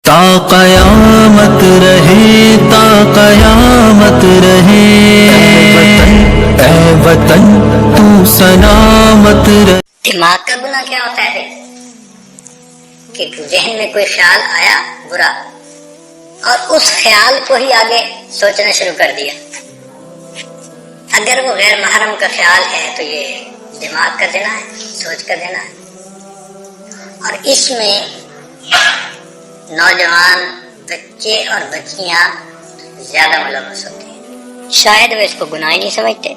تا قیامت رہے، تا قیامت رہے، اے وطن تو سلامت رہے۔ دماغ کا گناہ کیا ہوتا ہے کہ ذہن میں کوئی خیال آیا برا اور اس خیال کو ہی آگے سوچنا شروع کر دیا۔ اگر وہ غیر محرم کا خیال ہے تو یہ دماغ کا دینا ہے، سوچ کا دینا ہے، اور اس میں نوجوان بچے اور بچیاں زیادہ ملوث ہوتے ہیں۔ شاید وہ اس کو گناہ ہی نہیں سمجھتے،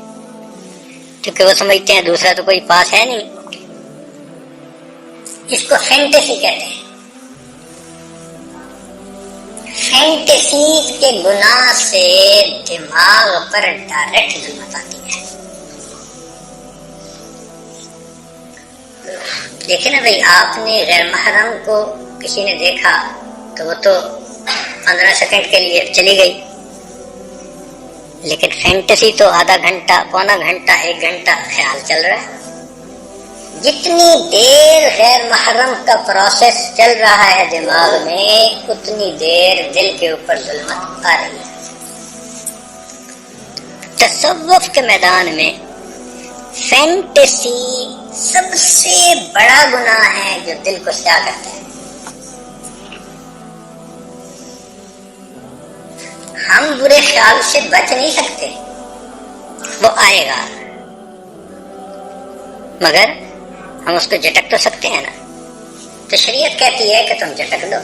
کیونکہ وہ سمجھتے ہیں دوسرا تو کوئی پاس ہے نہیں۔ اس کو فینٹیسی کہتے ہیں۔ فینٹیسی کے گناہ سے دماغ پر ڈائریکٹ ظلمت آتی ہے۔ دیکھیں نا بھائی، آپ نے غیر محرم کو کسی نے دیکھا تو وہ تو 15 سیکنڈ کے لیے چلی گئی، لیکن فینٹیسی تو آدھا گھنٹہ، پونا گھنٹہ، 1 گھنٹہ خیال چل رہا ہے۔ جتنی دیر غیر محرم کا پروسیس چل رہا ہے دماغ میں، اتنی دیر دل کے اوپر ظلمت آ رہی ہے۔ تصوف کے میدان میں فینٹیسی سب سے بڑا گناہ ہے جو دل کو سیاہ کرتا ہے۔ ہم برے خیال سے بچ نہیں سکتے، وہ آئے گا، مگر ہم اس کو جھٹک تو سکتے ہیں نا۔ تو شریعت کہتی ہے کہ تم جھٹک دو۔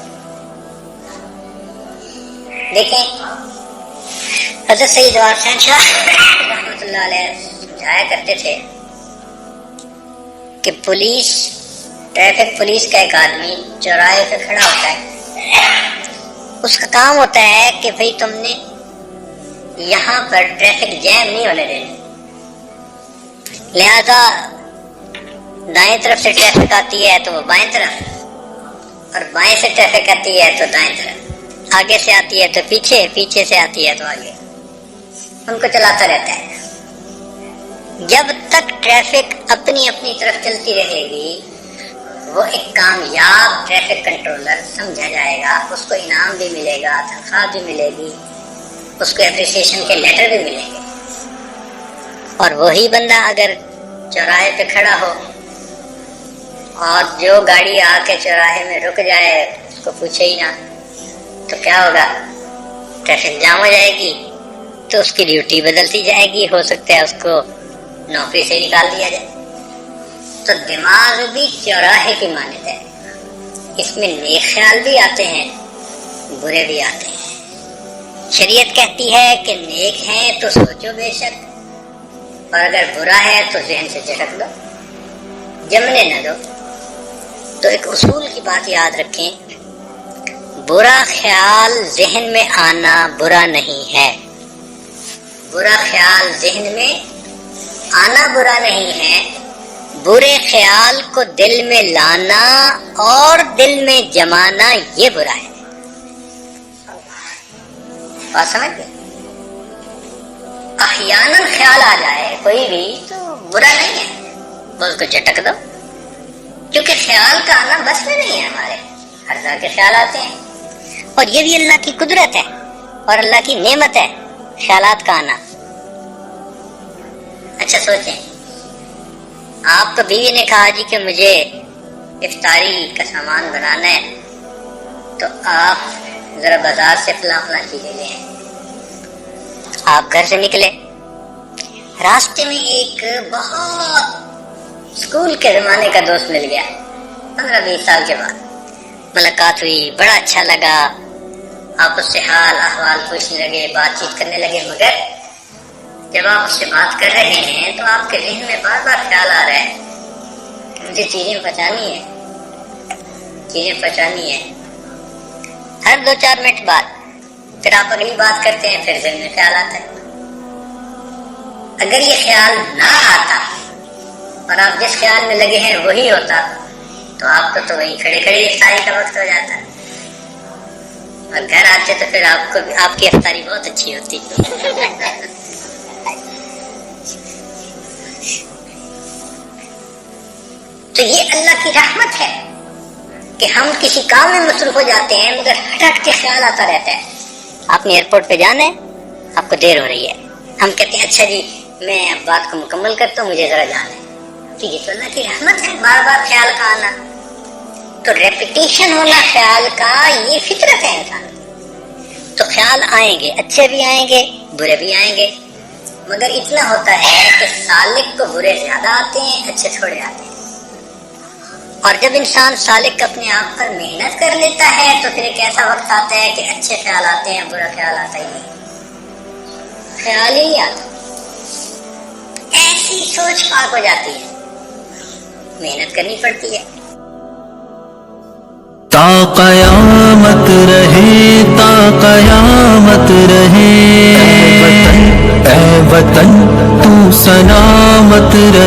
دیکھیں حضرت سید جوار حسین شاہ رحمۃ اللہ علیہ سمجھایا کرتے تھے کہ پولیس، ٹریفک پولیس کا ایک آدمی چوراہے پہ کھڑا ہوتا ہے، اس کا کام ہوتا ہے کہ بھئی تم نے یہاں پر ٹریفک جیم نہیں ہونے دینا، لہذا دائیں طرف سے ٹریفک آتی ہے تو وہ بائیں طرف، اور بائیں سے ٹریفک آتی ہے تو دائیں طرف، آگے سے آتی ہے تو پیچھے، پیچھے سے آتی ہے تو آگے، ان کو چلاتا رہتا ہے۔ جب تک ٹریفک اپنی اپنی طرف چلتی رہے گی، وہ ایک کامیاب ٹریفک کنٹرولر سمجھا جائے گا، اس کو انعام بھی ملے گا، تنخواہ بھی ملے گی، اس کو اپریسیشن کے لیٹر بھی ملیں گے۔ اور وہی بندہ اگر چوراہے پہ کھڑا ہو اور جو گاڑی آ کے چوراہے میں رک جائے اس کو پوچھے ہی نہ، تو کیا ہوگا؟ ٹریفک جام ہو جائے گی، تو اس کی ڈیوٹی بدلتی جائے گی، ہو سکتا ہے اس کو نوکری سے نکال دیا جائے۔ تو دماغ بھی چوراہے کی مانند ہے، اس میں نیک خیال بھی آتے ہیں، برے بھی آتے ہیں۔ شریعت کہتی ہے کہ نیک ہیں تو سوچو بے شک، اور اگر برا ہے تو ذہن سے جھٹک دو، جمنے نہ دو۔ تو ایک اصول کی بات یاد رکھیں، برا خیال ذہن میں آنا برا نہیں ہے، برا خیال ذہن میں آنا برا نہیں ہے، برے خیال کو دل میں لانا اور دل میں جمانا یہ برا ہے۔ بات سمجھ گئے؟ احیاناً خیال آ جائے کوئی بھی تو برا نہیں ہے، بس اس کو جھٹک دو، کیونکہ خیال کا آنا بس میں نہیں ہے ہمارے، ہر طرح کے خیال آتے ہیں، اور یہ بھی اللہ کی قدرت ہے اور اللہ کی نعمت ہے خیالات کا آنا۔ اچھا سوچیں، آپ کو بیوی نے کہا جی کہ مجھے افطاری کا سامان بنانا ہے، تو آپ ذرا بازار سے فلاں فلاں چیزیں لے آئیں۔ آپ گھر سے نکلے، راستے میں ایک بہت اسکول کے زمانے کا دوست مل گیا، 15-20 سال کے بعد ملاقات ہوئی، بڑا اچھا لگا، آپ اس سے حال احوال پوچھنے لگے، بات چیت کرنے لگے، مگر جب آپ اس سے بات کر رہے ہیں تو آپ کے ذہن میں بار بار خیال آ رہا ہے کہ مجھے چیزیں پہچانی ہیں، چیزیں پہچانی ہیں۔ ہر 2-4 منٹ بعد پھر آپ اگلی بات کرتے ہیں، پھر ذہن میں خیال آتا ہے۔ اگر یہ خیال نہ آتا اور آپ جس خیال میں لگے ہیں وہی ہوتا تو آپ کو تو وہیں کھڑے کھڑے افطاری کا وقت ہو جاتا، اور گھر آتے تو پھر آپ کی افطاری بہت اچھی ہوتی۔ تو یہ اللہ کی رحمت ہے کہ ہم کسی کام میں مصروف ہو جاتے ہیں مگر ہٹ ہٹ کے خیال آتا رہتا ہے. آپ نے ایئرپورٹ پہ جانا ہے, آپ کو دیر ہو رہی ہے, ہم کہتے ہیں اچھا جی میں اب بات کو مکمل کرتا ہوں, مجھے ذرا جانا ہے. ٹھیک ہے, تو اللہ کی رحمت ہے بار بار خیال کا آنا. تو ریپیٹیشن ہونا خیال کا یہ فطرت ہے انسان کی. تو خیال آئیں گے, اچھے بھی آئیں گے برے بھی آئیں گے, مگر اتنا ہوتا ہے کہ سالک کو برے زیادہ آتے ہیں, اچھے تھوڑے آتے ہیں. اور جب انسان سالک اپنے آپ پر محنت کر لیتا ہے تو پھر ایک ایسا وقت آتا ہے کہ اچھے خیال آتے ہیں, برا خیال آتا ہی نہیں, خیال ہی نہیں آتا. ایسی سوچ پاک ہو جاتی ہے, محنت کرنی پڑتی ہے. تا قیامت رہے, تا قیامت رہے, اے وطن تو سلامت رہے.